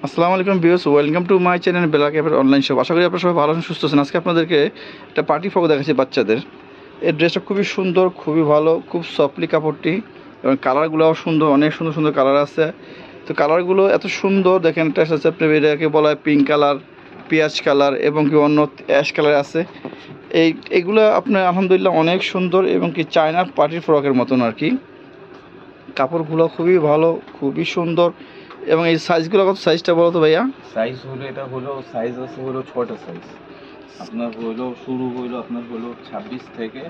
আসসালামু আলাইকুম viewers, welcome to my channel black অ্যাপের অনলাইন শপ। আশা করি আপনারা সবাই ভালো আছেন, সুস্থ আছেন। আজকে আপনাদেরকে একটা পার্টি ফ্রক দেখাচ্ছি বাচ্চাদের। এই ড্রেসটা খুবই সুন্দর, খুবই ভালো, খুব সফটলি কাপড়টি এবং কালারগুলোও সুন্দর, অনেক সুন্দর সুন্দর কালার আছে। তো কালারগুলো এত সুন্দর দেখেন, একটা আছে আপনার এটাকে বলা হয় পিঙ্ক কালার, পেঁয়াজ কালার এবং কি অন্য অ্যাশ কালার আছে। এইগুলো আপনার আলহামদুলিল্লাহ অনেক সুন্দর এবং কি চায়নার পার্টির ফ্রকের মতন আর কি। কাপড়গুলো খুবই ভালো, খুবই সুন্দর। এবং এই সাইজগুলো, কত সাইজটা বলো তো ভাইয়া? সাইজ হলো, এটা হলো সাইজ আছে হলো 6টা সাইজ। আপনার হলো শুরু হলো আপনার হলো 26 থেকে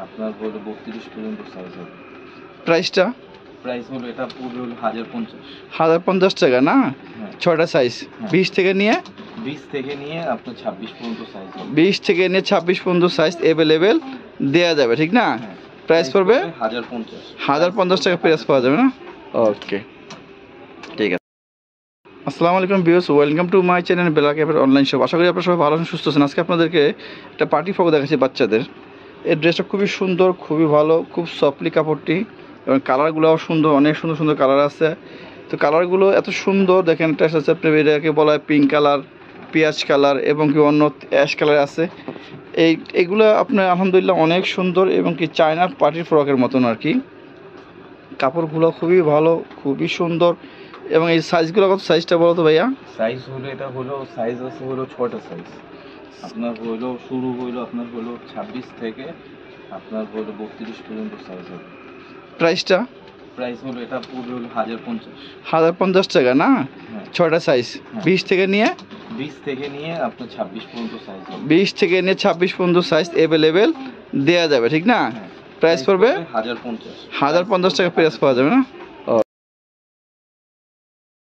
আপনার হলো 32 পর্যন্ত সাইজ হবে। প্রাইসটা? প্রাইস হলো এটা পুরো হলো 1050। 1050 টাকা না? হ্যাঁ, 6টা সাইজ, হ্যাঁ। 20 থেকে নিয়ে 20 থেকে নিয়ে আপনার 26 পর্যন্ত সাইজ হবে। 20 থেকে নিয়ে 26 পর্যন্ত সাইজ অ্যাভেলেবেল দেওয়া যাবে, ঠিক না? হ্যাঁ, প্রাইস পড়বে 1050। 1050 টাকা প্রাইস পাওয়া যাবে না? ওকে, ঠিক আছে। আসসালামু আলাইকুম viewers, welcome to my channel black অ্যাপের অনলাইন শপ। আশা করি আপনারা সবাই ভালো আছেন, সুস্থ আছেন। আজকে আপনাদেরকে একটা পার্টি ফ্রক দেখাচ্ছি বাচ্চাদের। এই ড্রেসটা খুবই সুন্দর, খুবই ভালো, খুব সফটলি কাপড়টি এবং কালারগুলোও সুন্দর, অনেক সুন্দর সুন্দর কালার আছে। তো কালারগুলো এত সুন্দর দেখেন, একটা আছে আপনার এটাকে বলা হয় পিঙ্ক কালার, পেঁয়াজ কালার এবং কি অন্য অ্যাশ কালার আছে। এইগুলো আপনার আলহামদুলিল্লাহ অনেক সুন্দর এবং কি চায়নার পার্টির ফ্রকের মতন আর কি। কাপড়গুলো খুবই ভালো, খুবই সুন্দর। এবং এই সাইজগুলো, কত সাইজটা বলো তো ভাইয়া? সাইজ হলো, এটা হলো সাইজ আছে হলো 6টা সাইজ। আপনার হলো শুরু হলো আপনার হলো 26 থেকে আপনার হলো 32 পর্যন্ত সাইজ হবে। প্রাইসটা? প্রাইস হলো এটা পুরো হলো 1050। 1050 টাকা না? হ্যাঁ, 6টা সাইজ, হ্যাঁ। 20 থেকে নিয়ে 20 থেকে নিয়ে আপনার 26 পর্যন্ত সাইজ হবে। 20 থেকে নিয়ে 26 পর্যন্ত সাইজ অ্যাভেলেবেল দেওয়া যাবে, ঠিক না? হ্যাঁ, প্রাইস পড়বে 1050। 1050 টাকা প্রাইস পাওয়া যাবে না?